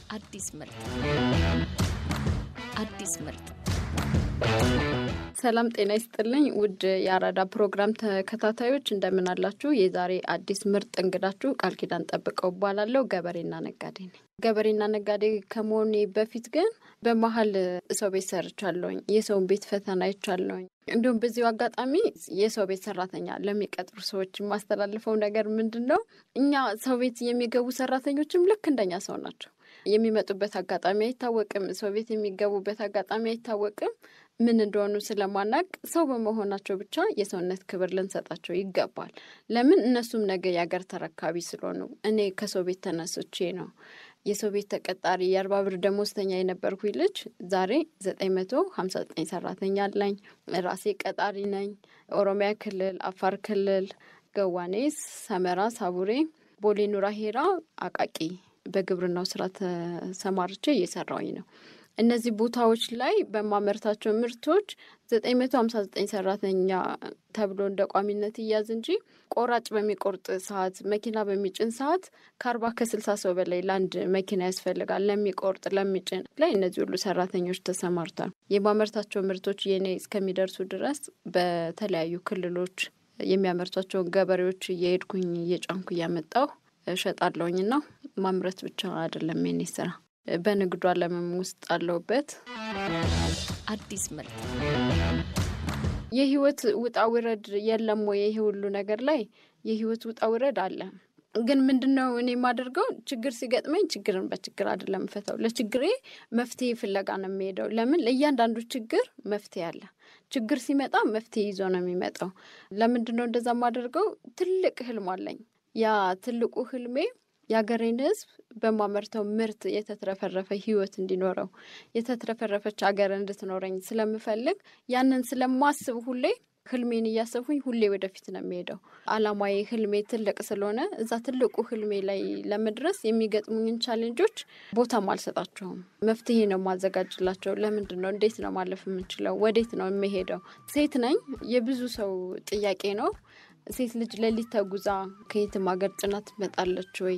አዲስ ምርጥ ሰላም ጤና ይስጥልኝ ውድ የአራዳ ፕሮግራም ተከታታዮች እንደምን አላችሁ? የዛሬ አዲስ ምርጥ እንግዳችሁ ቃል ኪዳን ጠብቀው ባላለው ገበሬና ነጋዴ ነኝ። ገበሬና ነጋዴ ከመሆኔ በፊት ግን በመሃል ሰው ቤት ሰርቻለሁኝ። የሰው ቤት ፈተና አይቻለሁኝ። እንዲሁም በዚሁ አጋጣሚ የሰው ቤት ሰራተኛ ለሚቀጥሩ ሰዎች ማስተላልፈው ነገር ምንድነው? እኛ ሰው ቤት የሚገቡ ሰራተኞችም ልክ እንደኛ ሰው ናቸው። የሚመጡበት አጋጣሚ አይታወቅም። ሰው ቤት የሚገቡበት አጋጣሚ አይታወቅም። ምን እንደሆኑ ስለማናቅ ሰው በመሆናቸው ብቻ የሰውነት ክብር ልንሰጣቸው ይገባል። ለምን? እነሱም ነገ ያገር ተረካቢ ስለሆኑ። እኔ ከሰው ቤት ተነስቼ ነው የሰው ቤት ተቀጣሪ የ40 ብር ደሞዝተኛ የነበርኩኝ ልጅ ዛሬ 959 ሰራተኛ አለኝ። ራሴ ቀጣሪ ነኝ። ኦሮሚያ ክልል፣ አፋር ክልል፣ ገዋኔስ፣ ሰመራ፣ ሳቡሬ፣ ቦሌ፣ ኑራ ሄራ፣ አቃቂ በግብርናው ስራ ተሰማርቼ እየሰራሁኝ ነው። እነዚህ ቦታዎች ላይ በማመርታቸው ምርቶች 959 ሰራተኛ ተብሎ እንደ ቋሚነት ይያዝ እንጂ ቆራጭ በሚቆርጥ ሰዓት፣ መኪና በሚጭን ሰዓት ከ40-60 ሰው በላይ ለአንድ መኪና ያስፈልጋል። ለሚቆርጥ ለሚጭን ላይ እነዚህ ሁሉ ሰራተኞች ተሰማርተዋል። የማመርታቸው ምርቶች የኔ እስከሚደርሱ ድረስ በተለያዩ ክልሎች የሚያመርቷቸውን ገበሬዎች እየሄድኩኝ እየጫንኩ እያመጣሁ እሸጣለሁኝና ማምረት ብቻ አይደለም የኔ ስራ። በንግዱ ዓለምም ውስጥ አለሁበት። አዲስ ምርጥ የህይወት ውጣ ውረድ የለም ወይ? ይሄ ሁሉ ነገር ላይ የህይወት ውጣ ውረድ አለ። ግን ምንድነው እኔ የማደርገው? ችግር ሲገጥመኝ ችግርን በችግር አይደለም ፈታው፣ ለችግሬ መፍትሄ ፍለጋ ነው የምሄደው። ለምን? ለእያንዳንዱ ችግር መፍትሄ አለ። ችግር ሲመጣ መፍትሄ ይዞ ነው የሚመጣው። ለምንድነው እንደዛ የማደርገው? ትልቅ ህልም አለኝ። ያ ትልቁ ህልሜ የሀገሬን ህዝብ በማመርተው ምርት የተትረፈረፈ ህይወት እንዲኖረው፣ የተትረፈረፈች ሀገር እንድትኖረኝ ስለምፈልግ ያንን ስለማስብ ሁሌ ህልሜን እያሰብኩኝ ሁሌ ወደፊት ነው የሚሄደው። አላማዬ ህልሜ ትልቅ ስለሆነ እዛ ትልቁ ህልሜ ላይ ለመድረስ የሚገጥሙኝን ቻሌንጆች ቦታም አልሰጣቸውም። መፍትሄ ነው ማዘጋጅላቸው። ለምንድን ነው? እንዴት ነው ማለፍ የምንችለው? ወዴት ነው የምሄደው? ሴት ነኝ። የብዙ ሰው ጥያቄ ነው። ሴት ልጅ ሌሊት ተጉዛ ከየትም ሀገር ጭና ትመጣለች ወይ?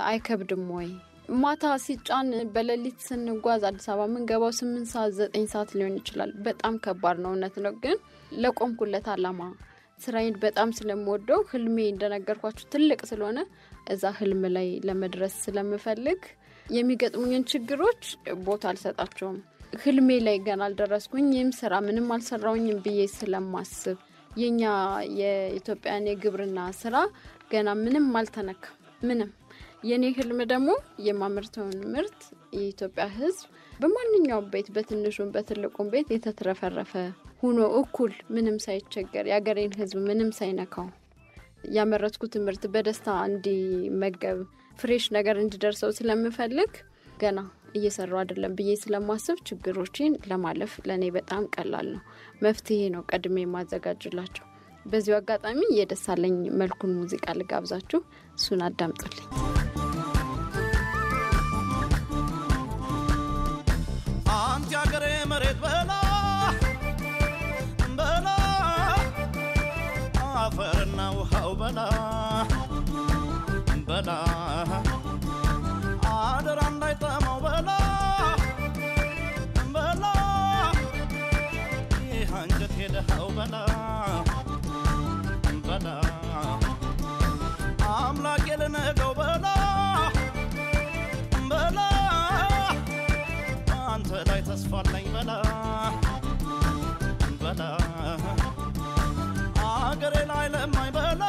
አይከብድም ወይ? ማታ ሲጫን በሌሊት ስንጓዝ አዲስ አበባ የምንገባው 8 ሰዓት 9 ሰዓት ሊሆን ይችላል። በጣም ከባድ ነው፣ እውነት ነው። ግን ለቆምኩለት አላማ ስራዬን በጣም ስለምወደው ህልሜ እንደነገርኳችሁ ትልቅ ስለሆነ እዛ ህልም ላይ ለመድረስ ስለምፈልግ የሚገጥሙኝን ችግሮች ቦታ አልሰጣቸውም። ህልሜ ላይ ገና አልደረስኩኝም፣ ስራ ምንም አልሰራሁኝም ብዬ ስለማስብ የኛ የኢትዮጵያን የግብርና ስራ ገና ምንም አልተነካም። ምንም የኔ ህልም ደግሞ የማመርተውን ምርት የኢትዮጵያ ህዝብ በማንኛውም ቤት በትንሹም በትልቁም ቤት የተትረፈረፈ ሆኖ እኩል ምንም ሳይቸገር የአገሬን ህዝብ ምንም ሳይነካው ያመረትኩት ምርት በደስታ እንዲመገብ ፍሬሽ ነገር እንዲደርሰው ስለምፈልግ ገና እየሰራው አይደለም ብዬ ስለማስብ ችግሮችን ለማለፍ ለኔ በጣም ቀላል ነው። መፍትሄ ነው ቀድሜ ማዘጋጅላቸው። በዚሁ አጋጣሚ የደሳለኝ መልኩን ሙዚቃ ልጋብዛችሁ፣ እሱን አዳምጡልኝ። አንተ ያገሬ መሬት በላ በላ አፈርና ውሃው በላ በላ አደራ እንዳይጠማው በላ በላ ይህ አንጀት ሄደኸው በላ በላ አምላክ የልነገው በላ በላ አንተ ላይ ተስፋለኝ በላ በላ አገሬ ላይ ለማኝ በላ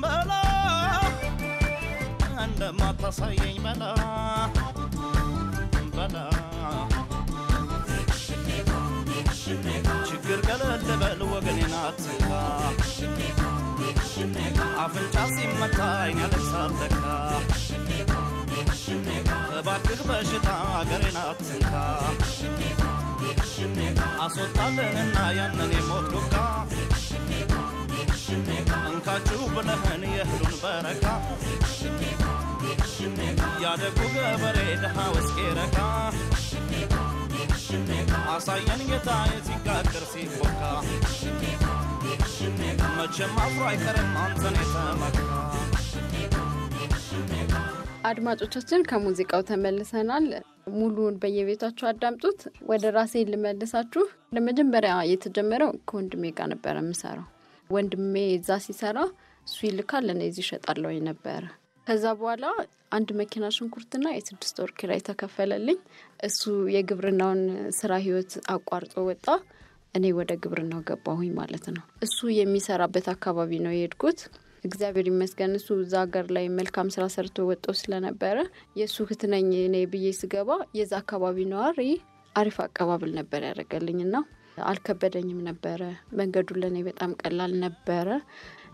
በላ እንደማታሳየኝ በላ በላ ችግር ገለል በል ወገኔን አትንካ፣ አፍንጫ ሲመታ ዓይን ያለቅሳል ለካ። እባክህ በሽታ አገሬን አትንካ፣ አስወጣልንና ያንን የሞት ዱካ። እንካችሁ ብለህን የእህሉን በረካ፣ ያደጉ ገበሬ ድሃ ውስቄ ረካ። አሳየን ጌታ የሲጋግር ሲፎካ፣ መቼም አፍሮ አይቀርም አንተን የተመካ። አድማጮቻችን ከሙዚቃው ተመልሰናል። ሙሉውን በየቤታችሁ አዳምጡት። ወደ ራሴ ልመልሳችሁ። ለመጀመሪያ የተጀመረው ከወንድሜ ጋር ነበር የምሰራው። ወንድሜ እዛ ሲሰራ እሱ ይልካል፣ እኔ እዚህ እሸጣለሁ ነበር። ከዛ በኋላ አንድ መኪና ሽንኩርትና የ6 ወር ኪራይ ተከፈለልኝ። እሱ የግብርናውን ስራ ህይወት አቋርጦ ወጣ። እኔ ወደ ግብርናው ገባሁኝ ማለት ነው። እሱ የሚሰራበት አካባቢ ነው የሄድኩት። እግዚአብሔር ይመስገን እሱ እዛ ሀገር ላይ መልካም ስራ ሰርቶ ወጥቶ ስለነበረ የእሱ እህት ነኝ እኔ ብዬ ስገባ የዛ አካባቢ ነዋሪ አሪፍ አቀባበል ነበር ያደረገልኝና አልከበደኝም ነበረ። መንገዱ ለኔ በጣም ቀላል ነበረ።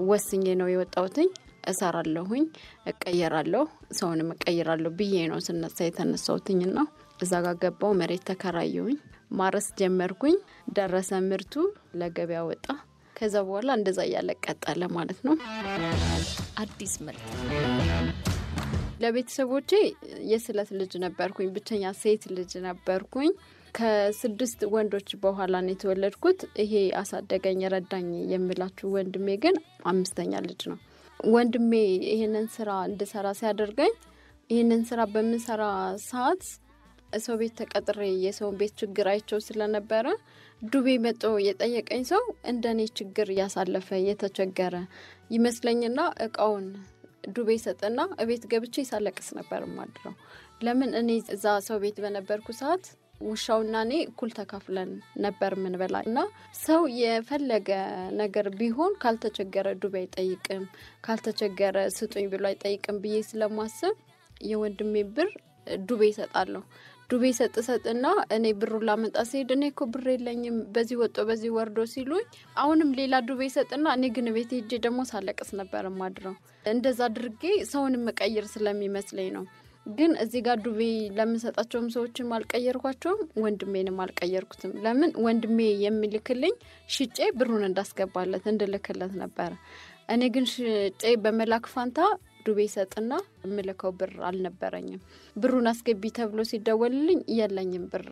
ወስኜ ነው የወጣሁትኝ። እሰራለሁኝ፣ እቀየራለሁ፣ ሰውንም እቀየራለሁ ብዬ ነው ስነሳ የተነሳሁትኝና እዛ ጋር ገባው። መሬት ተከራየሁኝ፣ ማረስ ጀመርኩኝ። ደረሰ ምርቱ፣ ለገበያ ወጣ። ከዛ በኋላ እንደዛ ያለቀጣለ ማለት ነው። አዲስ ምርት ለቤተሰቦቼ የስለት ልጅ ነበርኩኝ። ብቸኛ ሴት ልጅ ነበርኩኝ። ከ6 ወንዶች በኋላ ነው የተወለድኩት። ይሄ አሳደገኝ ረዳኝ የምላችሁ ወንድሜ ግን 5ኛ ልጅ ነው። ወንድሜ ይሄንን ስራ እንድሰራ ሲያደርገኝ ይሄንን ስራ በመሰራ ሰዓት ሰው ቤት ተቀጥሬ የሰው ቤት ችግር አይቸው ስለነበረ ዱቤ መጥቶ የጠየቀኝ ሰው እንደኔ ችግር ያሳለፈ የተቸገረ ይመስለኝና እቃውን ዱቤ ሰጠና እቤት ገብቼ ሳለቅስ ነበር ማድረው። ለምን እኔ እዛ ሰው ቤት በነበርኩ ሰዓት ውሻውና እኔ እኩል ተካፍለን ነበር ምን በላና ሰው የፈለገ ነገር ቢሆን ካልተቸገረ ዱቤ አይጠይቅም፣ ካልተቸገረ ስጡኝ ብሎ አይጠይቅም ብዬ ስለማስብ የወንድሜ ብር ዱቤ ይሰጣለሁ። ዱቤ ሰጥና እኔ ብሩን ላመጣ ሲሄድ እኔ እኮ ብር የለኝም በዚህ ወጥቶ በዚህ ወርዶ ሲሉኝ አሁንም ሌላ ዱቤ ሰጥና እኔ ግን ቤት ሄጄ ደግሞ ሳለቅስ ነበር ማድረው። እንደዛ አድርጌ ሰውንም መቀየር ስለሚመስለኝ ነው። ግን እዚህ ጋር ዱቤ ለምሰጣቸውም ሰዎችም አልቀየርኳቸውም፣ ወንድሜንም አልቀየርኩትም። ለምን ወንድሜ የሚልክልኝ ሽጬ ብሩን እንዳስገባለት እንድልክለት ነበር። እኔ ግን ሽጬ በመላክ ፋንታ ዱቤ ሰጥና ምልከው ብር አልነበረኝም። ብሩን አስገቢ ተብሎ ሲደወልልኝ የለኝም ብር፣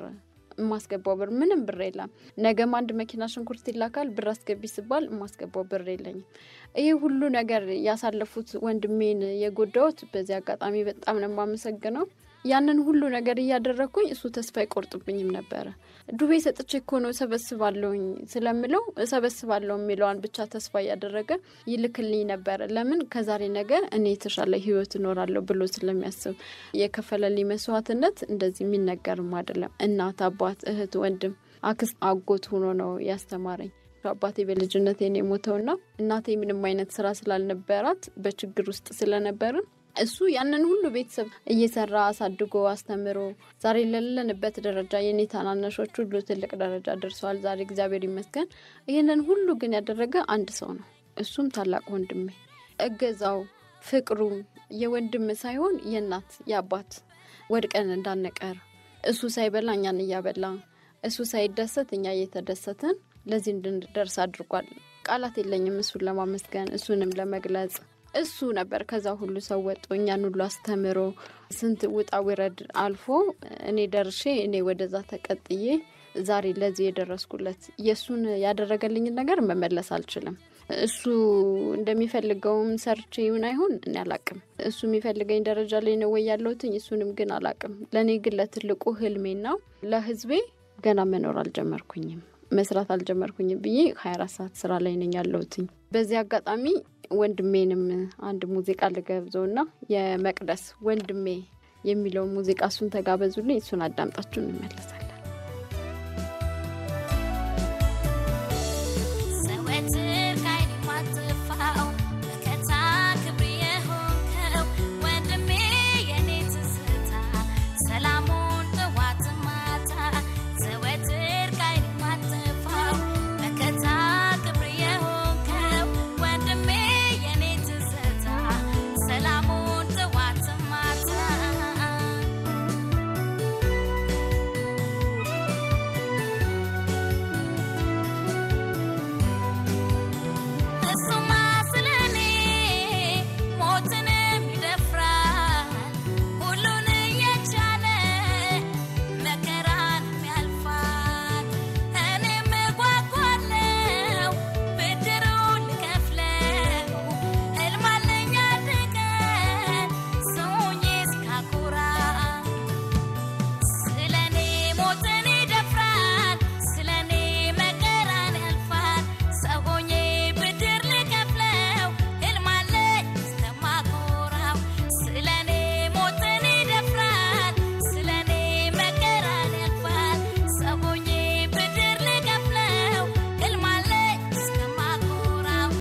ማስገባው ብር ምንም ብር የለም። ነገም አንድ መኪና ሽንኩርት ይላካል፣ ብር አስገቢ ሲባል ማስገባው ብር የለኝም። ይሄ ሁሉ ነገር ያሳለፉት ወንድሜን የጎዳውት በዚህ አጋጣሚ በጣም ነው የማመሰግነው። ያንን ሁሉ ነገር እያደረኩኝ እሱ ተስፋ አይቆርጥብኝም ነበር። ዱቤ ሰጥቼ እኮ ነው ሰበስባለሁኝ ስለምለው ሰበስባለሁ የሚለውን ብቻ ተስፋ ያደረገ ይልክልኝ ነበር። ለምን ከዛሬ ነገ እኔ የተሻለ ህይወት እኖራለሁ ብሎ ስለሚያስብ የከፈለልኝ መስዋዕትነት እንደዚህ የሚነገርም አይደለም። እናት፣ አባት፣ እህት፣ ወንድም፣ አክስት፣ አጎት ሆኖ ነው ያስተማረኝ። አባቴ በልጅነቴ ነው የሞተውና እናቴ ምንም አይነት ስራ ስላልነበራት በችግር ውስጥ ስለነበረ እሱ ያንን ሁሉ ቤተሰብ እየሰራ አሳድጎ አስተምሮ ዛሬ ለለንበት ደረጃ የኔ ታናናሾች ሁሉ ትልቅ ደረጃ ደርሰዋል ዛሬ እግዚአብሔር ይመስገን። ይሄንን ሁሉ ግን ያደረገ አንድ ሰው ነው። እሱም ታላቅ ወንድሜ። እገዛው፣ ፍቅሩ የወንድም ሳይሆን የእናት የአባት ወድቀን እንዳንቀር እሱ ሳይበላ እኛን እያበላ እሱ ሳይደሰት እኛ እየተደሰትን ለዚህ እንድንደርስ አድርጓል። ቃላት የለኝም እሱን ለማመስገን እሱንም ለመግለጽ። እሱ ነበር ከዛ ሁሉ ሰው ወጥቶ እኛን ሁሉ አስተምሮ ስንት ውጣ ውረድ አልፎ እኔ ደርሼ እኔ ወደዛ ተቀጥዬ ዛሬ ለዚህ የደረስኩለት። የሱን ያደረገልኝ ነገር መመለስ አልችልም። እሱ እንደሚፈልገውም ሰርቼ ይሁን አይሁን እኔ አላቅም። እሱ የሚፈልገኝ ደረጃ ላይ ነው ወይ ያለሁትኝ እሱንም ግን አላቅም። ለኔ ግን ለትልቁ ህልሜና ለህዝቤ ገና መኖር አልጀመርኩኝም፣ መስራት አልጀመርኩኝም ብዬ 24 ሰዓት ስራ ላይ ነኝ ያለሁትኝ። በዚህ አጋጣሚ ወንድሜንም አንድ ሙዚቃ ልጋብዘውና የመቅደስ ወንድሜ የሚለው ሙዚቃ እሱን ተጋበዙልኝ። እሱን አዳምጣችሁ እንመለሳለን።